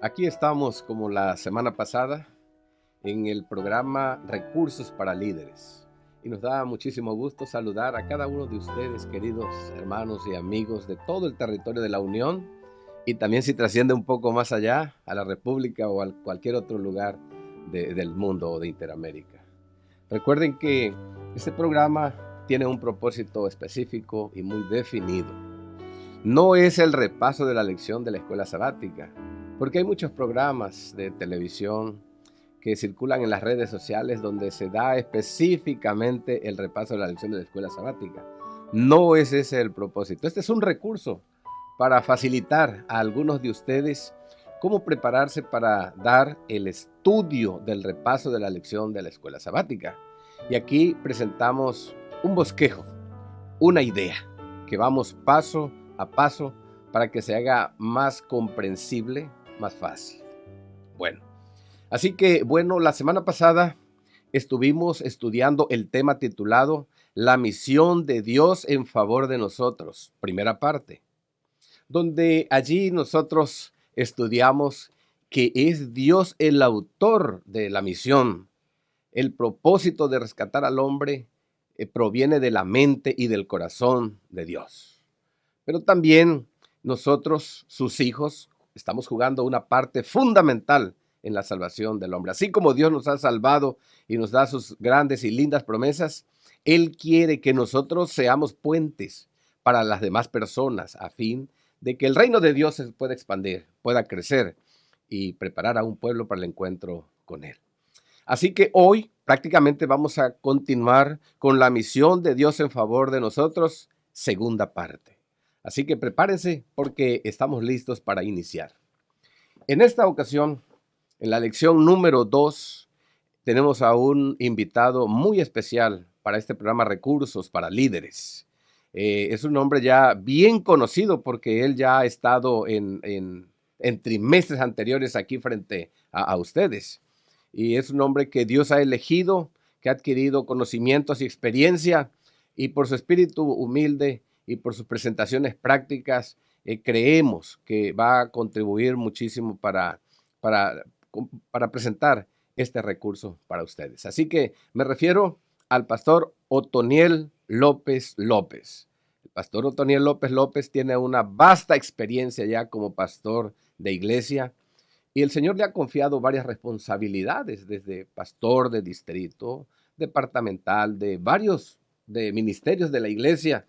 Aquí estamos como la semana pasada en el programa Recursos para Líderes. Y nos da muchísimo gusto saludar a cada uno de ustedes, queridos hermanos y amigos de todo el territorio de la Unión, y también si trasciende un poco más allá, a la República o a cualquier otro lugar del mundo o de Interamérica. Recuerden que este programa tiene un propósito específico y muy definido. No es el repaso de la lección de la escuela sabática, porque hay muchos programas de televisión que circulan en las redes sociales donde se da específicamente el repaso de la lección de la escuela sabática. No es ese el propósito. Este es un recurso para facilitar a algunos de ustedes cómo prepararse para dar el estudio del repaso de la lección de la escuela sabática. Y aquí presentamos un bosquejo, una idea, que vamos paso a paso para que se haga más comprensible, más fácil. Bueno, la semana pasada estuvimos estudiando el tema titulado La misión de Dios en favor de nosotros, primera parte, donde allí nosotros estudiamos que es Dios el autor de la misión. El propósito de rescatar al hombre proviene de la mente y del corazón de Dios. Pero también nosotros, sus hijos, estamos jugando una parte fundamental en la salvación del hombre. Así como Dios nos ha salvado y nos da sus grandes y lindas promesas, Él quiere que nosotros seamos puentes para las demás personas a fin de que el reino de Dios se pueda expandir, pueda crecer y preparar a un pueblo para el encuentro con Él. Así que hoy prácticamente vamos a continuar con la misión de Dios en favor de nosotros, segunda parte. Así que prepárense porque estamos listos para iniciar. En esta ocasión, en la lección número 2, tenemos a un invitado muy especial para este programa Recursos para Líderes. Es un hombre ya bien conocido porque él ya ha estado en trimestres anteriores aquí frente a ustedes. Y es un hombre que Dios ha elegido, que ha adquirido conocimientos y experiencia, y por su espíritu humilde y por sus presentaciones prácticas, creemos que va a contribuir muchísimo para, para presentar este recurso para ustedes. Así que me refiero al pastor Otoniel López López. El pastor Otoniel López López tiene una vasta experiencia ya como pastor de iglesia y el Señor le ha confiado varias responsabilidades, desde pastor de distrito, departamental, de varios de ministerios de la iglesia.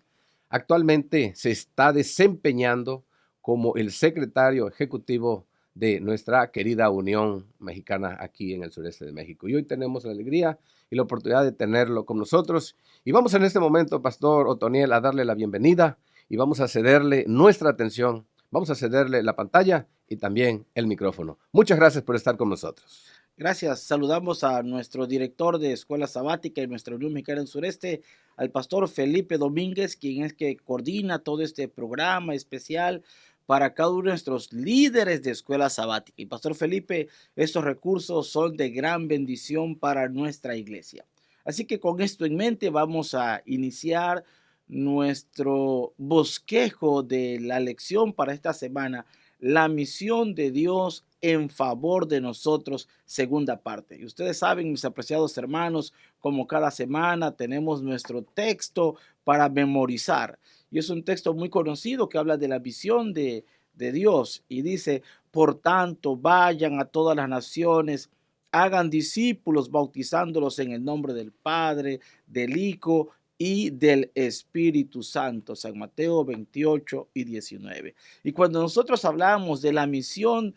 Actualmente se está desempeñando como el secretario ejecutivo de nuestra querida Unión Mexicana aquí en el sureste de México. Y hoy tenemos la alegría y la oportunidad de tenerlo con nosotros. Y vamos en este momento, Pastor Otoniel, a darle la bienvenida y vamos a cederle nuestra atención. Vamos a cederle la pantalla y también el micrófono. Muchas gracias por estar con nosotros. Gracias. Saludamos a nuestro director de Escuela Sabática y nuestra Unión Mexicana del Sureste, al pastor Felipe Domínguez, quien es que coordina todo este programa especial para cada uno de nuestros líderes de Escuela Sabática. Y pastor Felipe, estos recursos son de gran bendición para nuestra iglesia. Así que con esto en mente vamos a iniciar nuestro bosquejo de la lección para esta semana, la misión de Dios en favor de nosotros, segunda parte. Y ustedes saben, mis apreciados hermanos, como cada semana tenemos nuestro texto para memorizar. Y es un texto muy conocido que habla de la visión de Dios y dice, por tanto, vayan a todas las naciones, hagan discípulos bautizándolos en el nombre del Padre, del Hijo y del Espíritu Santo. San Mateo 28 y 19. Y cuando nosotros hablamos de la misión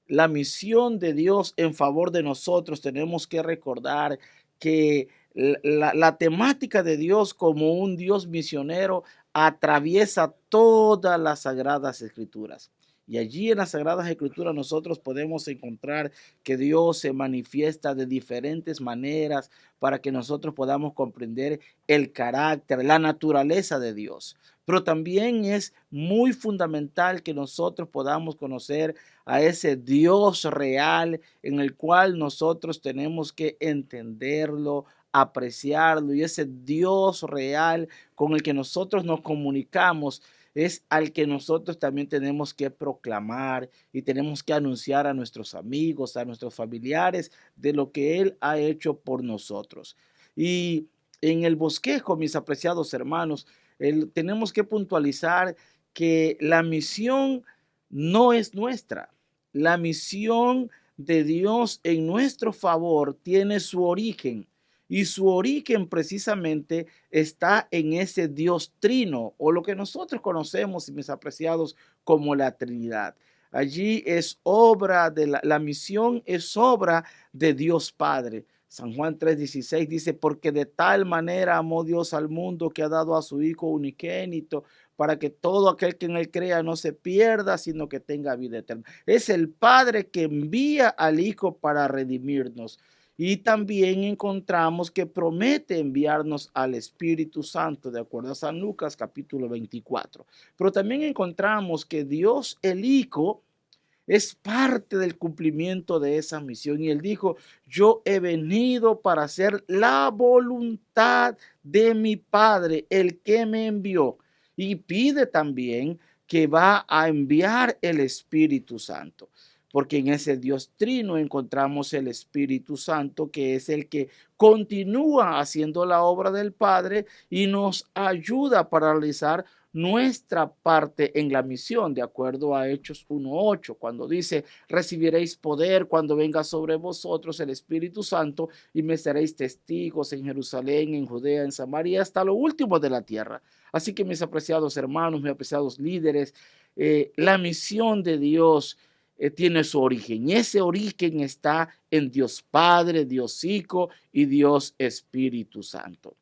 de Dios en favor de nosotros, tenemos que recordar que la temática de Dios como un Dios misionero atraviesa todas las sagradas escrituras. Y allí en las Sagradas Escrituras nosotros podemos encontrar que Dios se manifiesta de diferentes maneras para que nosotros podamos comprender el carácter, la naturaleza de Dios. Pero también es muy fundamental que nosotros podamos conocer a ese Dios real en el cual nosotros tenemos que entenderlo, apreciarlo, y ese Dios real con el que nosotros nos comunicamos es al que nosotros también tenemos que proclamar y tenemos que anunciar a nuestros amigos, a nuestros familiares, de lo que Él ha hecho por nosotros. Y en el bosquejo, mis apreciados hermanos, tenemos que puntualizar que la misión no es nuestra. La misión de Dios en nuestro favor tiene su origen, y su origen precisamente está en ese Dios trino, o lo que nosotros conocemos, mis apreciados, como la Trinidad. Allí es obra de la misión, es obra de Dios Padre. San Juan 3:16 dice, porque de tal manera amó Dios al mundo que ha dado a su Hijo unigénito, para que todo aquel que en él crea no se pierda, sino que tenga vida eterna. Es el Padre que envía al Hijo para redimirnos. Y también encontramos que promete enviarnos al Espíritu Santo, de acuerdo a San Lucas capítulo 24. Pero también encontramos que Dios el Hijo es parte del cumplimiento de esa misión. Y él dijo, yo he venido para hacer la voluntad de mi Padre, el que me envió. Y pide también que va a enviar el Espíritu Santo, porque en ese Dios trino encontramos el Espíritu Santo, que es el que continúa haciendo la obra del Padre y nos ayuda para realizar nuestra parte en la misión, de acuerdo a Hechos 1:8, cuando dice, recibiréis poder cuando venga sobre vosotros el Espíritu Santo y me seréis testigos en Jerusalén, en Judea, en Samaria, hasta lo último de la tierra. Así que mis apreciados hermanos, mis apreciados líderes, la misión de Dios tiene su origen, y ese origen está en Dios Padre, Dios Hijo y Dios Espíritu Santo.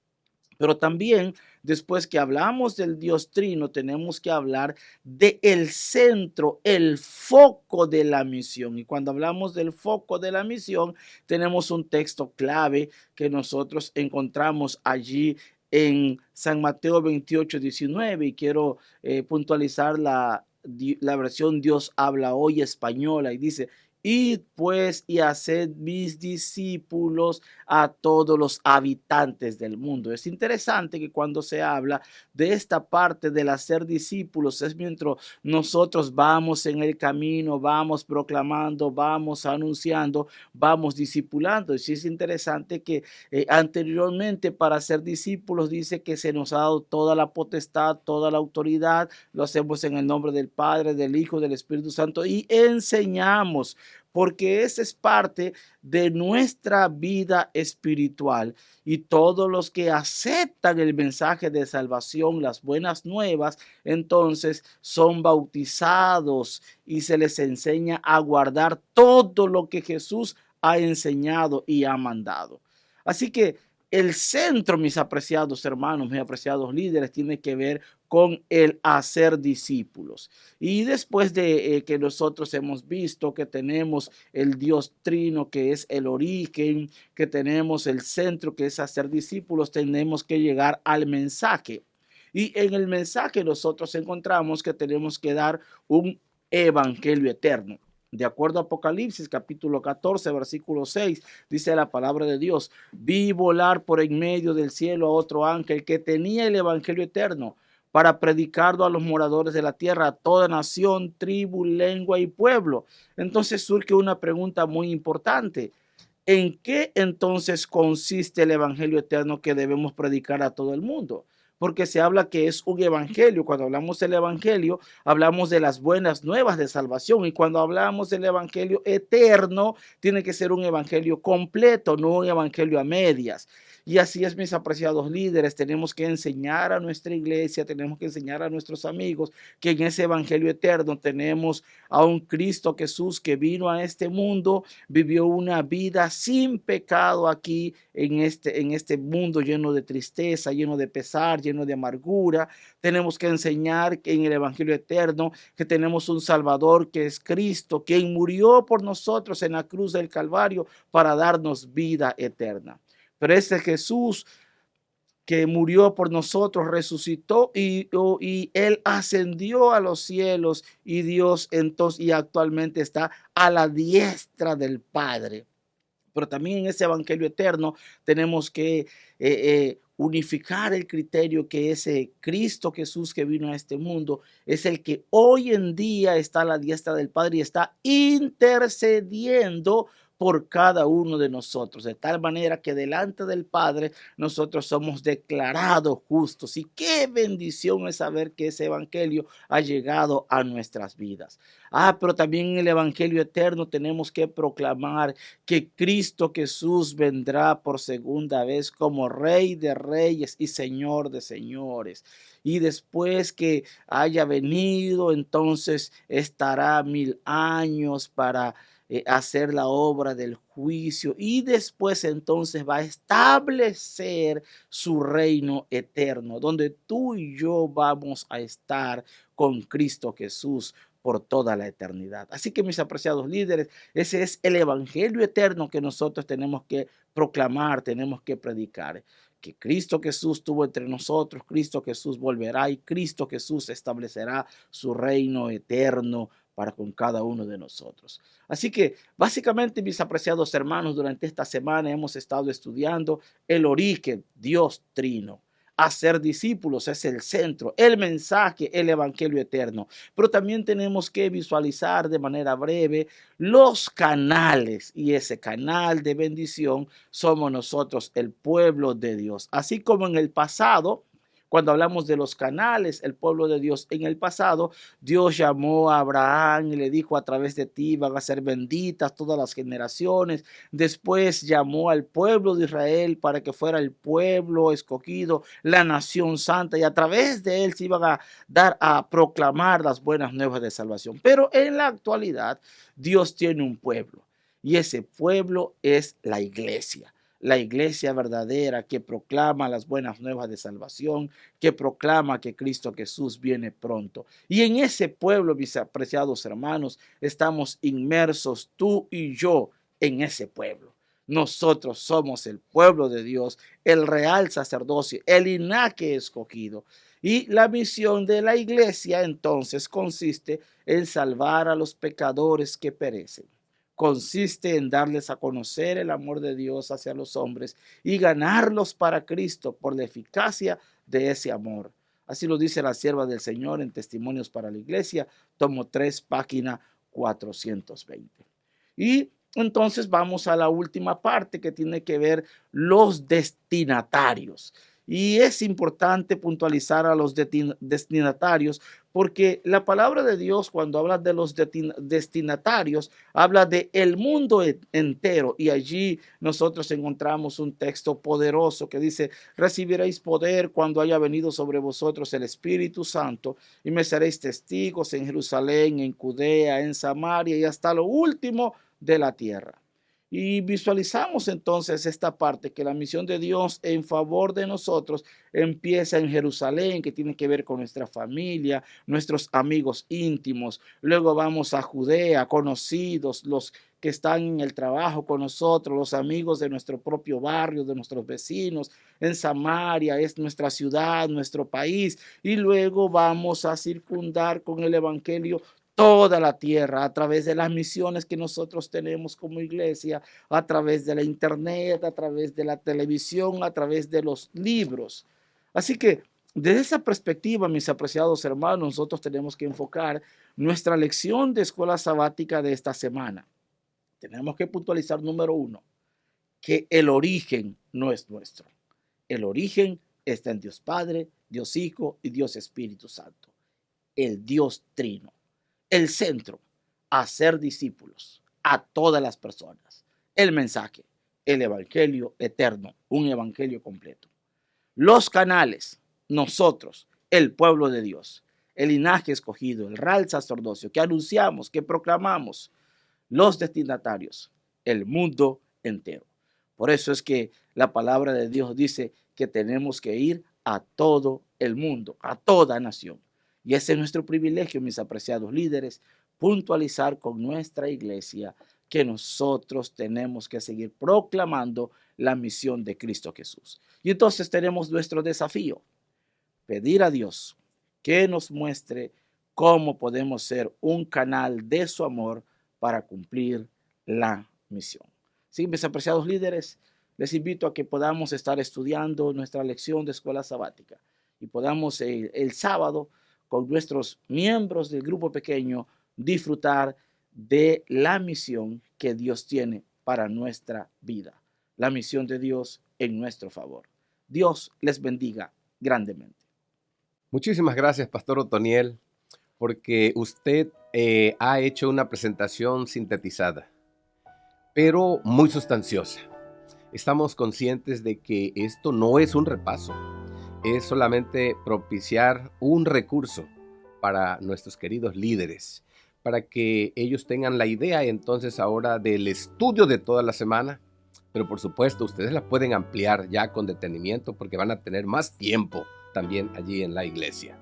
Pero también, después que hablamos del Dios Trino, tenemos que hablar del centro, el foco de la misión. Y cuando hablamos del foco de la misión, tenemos un texto clave que nosotros encontramos allí en San Mateo 28:19. Y quiero puntualizar la versión Dios habla hoy española, y dice, id pues y haced mis discípulos a todos los habitantes del mundo. Es interesante que cuando se habla de esta parte del hacer discípulos, es mientras nosotros vamos en el camino, vamos proclamando, vamos anunciando, vamos discipulando. Y sí es interesante que anteriormente, para ser discípulos, dice que se nos ha dado toda la potestad, toda la autoridad. Lo hacemos en el nombre del Padre, del Hijo, del Espíritu Santo, y enseñamos, porque esa es parte de nuestra vida espiritual. Y todos los que aceptan el mensaje de salvación, las buenas nuevas, entonces son bautizados y se les enseña a guardar todo lo que Jesús ha enseñado y ha mandado. Así que el centro, mis apreciados hermanos, mis apreciados líderes, tiene que ver con el hacer discípulos. Y después de que nosotros hemos visto que tenemos el Dios Trino, que es el origen, que tenemos el centro, que es hacer discípulos, tenemos que llegar al mensaje. Y en el mensaje nosotros encontramos que tenemos que dar un evangelio eterno. De acuerdo a Apocalipsis capítulo 14, versículo 6, dice la palabra de Dios, vi volar por en medio del cielo a otro ángel que tenía el evangelio eterno para predicarlo a los moradores de la tierra, a toda nación, tribu, lengua y pueblo. Entonces surge una pregunta muy importante. ¿En qué entonces consiste el evangelio eterno que debemos predicar a todo el mundo? Porque se habla que es un evangelio. Cuando hablamos del evangelio, hablamos de las buenas nuevas de salvación. Y cuando hablamos del evangelio eterno, tiene que ser un evangelio completo, no un evangelio a medias. Y así es, mis apreciados líderes, tenemos que enseñar a nuestra iglesia, tenemos que enseñar a nuestros amigos que en ese evangelio eterno tenemos a un Cristo Jesús que vino a este mundo, vivió una vida sin pecado aquí en este mundo lleno de tristeza, lleno de pesar, lleno de amargura. Tenemos que enseñar que en el evangelio eterno que tenemos un Salvador que es Cristo, quien murió por nosotros en la cruz del Calvario para darnos vida eterna. Pero ese Jesús que murió por nosotros, resucitó y Él ascendió a los cielos, y Dios entonces y actualmente está a la diestra del Padre. Pero también en ese evangelio eterno tenemos que unificar el criterio que ese Cristo Jesús que vino a este mundo es el que hoy en día está a la diestra del Padre y está intercediendo por cada uno de nosotros, de tal manera que delante del Padre nosotros somos declarados justos. Y qué bendición es saber que ese evangelio ha llegado a nuestras vidas. Pero también en el evangelio eterno tenemos que proclamar que Cristo Jesús vendrá por segunda vez como Rey de Reyes y Señor de Señores. Y después que haya venido, entonces estará 1000 años para hacer la obra del juicio y después entonces va a establecer su reino eterno, donde tú y yo vamos a estar con Cristo Jesús por toda la eternidad. Así que mis apreciados líderes, ese es el evangelio eterno que nosotros tenemos que proclamar, tenemos que predicar. Que Cristo Jesús estuvo entre nosotros, Cristo Jesús volverá y Cristo Jesús establecerá su reino eterno para con cada uno de nosotros. Así que básicamente, mis apreciados hermanos, durante esta semana hemos estado estudiando el origen, Dios Trino. Hacer discípulos es el centro, el mensaje, el evangelio eterno. Pero también tenemos que visualizar de manera breve los canales, y ese canal de bendición somos nosotros, el pueblo de Dios. Así como en el pasado, cuando hablamos de los canales, el pueblo de Dios en el pasado, Dios llamó a Abraham y le dijo: a través de ti van a ser benditas todas las generaciones. Después llamó al pueblo de Israel para que fuera el pueblo escogido, la nación santa, y a través de él se iban a dar a proclamar las buenas nuevas de salvación. Pero en la actualidad, Dios tiene un pueblo y ese pueblo es la iglesia. La iglesia verdadera que proclama las buenas nuevas de salvación, que proclama que Cristo Jesús viene pronto. Y en ese pueblo, mis apreciados hermanos, estamos inmersos tú y yo en ese pueblo. Nosotros somos el pueblo de Dios, el real sacerdocio, el linaje escogido. Y la misión de la iglesia entonces consiste en salvar a los pecadores que perecen. Consiste en darles a conocer el amor de Dios hacia los hombres y ganarlos para Cristo por la eficacia de ese amor. Así lo dice la sierva del Señor en Testimonios para la Iglesia, tomo 3, página 420. Y entonces vamos a la última parte, que tiene que ver los destinatarios. Y es importante puntualizar a los destinatarios, porque la palabra de Dios, cuando habla de los destinatarios, habla de el mundo entero. Y allí nosotros encontramos un texto poderoso que dice: recibiréis poder cuando haya venido sobre vosotros el Espíritu Santo, y me seréis testigos en Jerusalén, en Judea, en Samaria y hasta lo último de la tierra. Y visualizamos entonces esta parte, que la misión de Dios en favor de nosotros empieza en Jerusalén, que tiene que ver con nuestra familia, nuestros amigos íntimos. Luego vamos a Judea, conocidos, los que están en el trabajo con nosotros, los amigos de nuestro propio barrio, de nuestros vecinos. En Samaria es nuestra ciudad, nuestro país. Y luego vamos a circundar con el evangelio toda la tierra, a través de las misiones que nosotros tenemos como iglesia, a través de la internet, a través de la televisión, a través de los libros. Así que desde esa perspectiva, mis apreciados hermanos, nosotros tenemos que enfocar nuestra lección de escuela sabática de esta semana. Tenemos que puntualizar, número 1, que el origen no es nuestro. El origen está en Dios Padre, Dios Hijo y Dios Espíritu Santo, el Dios Trino. El centro, hacer discípulos a todas las personas. El mensaje, el evangelio eterno, un evangelio completo. Los canales, nosotros, el pueblo de Dios, el linaje escogido, el real sacerdocio que anunciamos, que proclamamos. Los destinatarios, el mundo entero. Por eso es que la palabra de Dios dice que tenemos que ir a todo el mundo, a toda nación. Y ese es nuestro privilegio, mis apreciados líderes, puntualizar con nuestra iglesia que nosotros tenemos que seguir proclamando la misión de Cristo Jesús. Y entonces tenemos nuestro desafío: pedir a Dios que nos muestre cómo podemos ser un canal de su amor para cumplir la misión. Sí, mis apreciados líderes, les invito a que podamos estar estudiando nuestra lección de escuela sabática y podamos el sábado con nuestros miembros del grupo pequeño disfrutar de la misión que Dios tiene para nuestra vida, la misión de Dios en nuestro favor. Dios les bendiga grandemente. Muchísimas gracias, Pastor Otoniel, porque usted ha hecho una presentación sintetizada, pero muy sustanciosa. Estamos conscientes de que esto no es un repaso, es solamente propiciar un recurso para nuestros queridos líderes, para que ellos tengan la idea entonces ahora del estudio de toda la semana, pero por supuesto ustedes la pueden ampliar ya con detenimiento porque van a tener más tiempo también allí en la iglesia.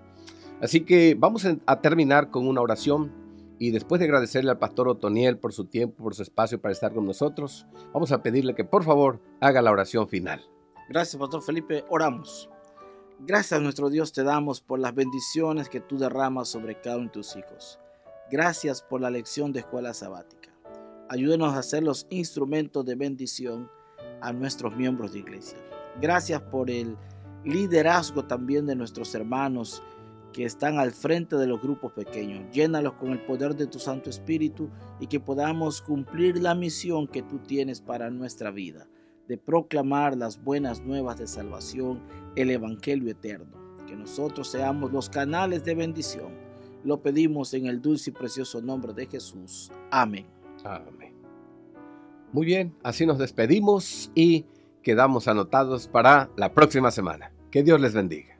Así que vamos a terminar con una oración y después de agradecerle al pastor Otoniel por su tiempo, por su espacio para estar con nosotros, vamos a pedirle que por favor haga la oración final. Gracias, Pastor Felipe. Oramos. Gracias, nuestro Dios, te damos por las bendiciones que tú derramas sobre cada uno de tus hijos. Gracias por la lección de escuela sabática. Ayúdenos a ser los instrumentos de bendición a nuestros miembros de iglesia. Gracias por el liderazgo también de nuestros hermanos que están al frente de los grupos pequeños. Llénalos con el poder de tu Santo Espíritu y que podamos cumplir la misión que tú tienes para nuestra vida, de proclamar las buenas nuevas de salvación, el Evangelio eterno. Que nosotros seamos los canales de bendición. Lo pedimos en el dulce y precioso nombre de Jesús. Amén. Amén. Muy bien, así nos despedimos y quedamos anotados para la próxima semana. Que Dios les bendiga.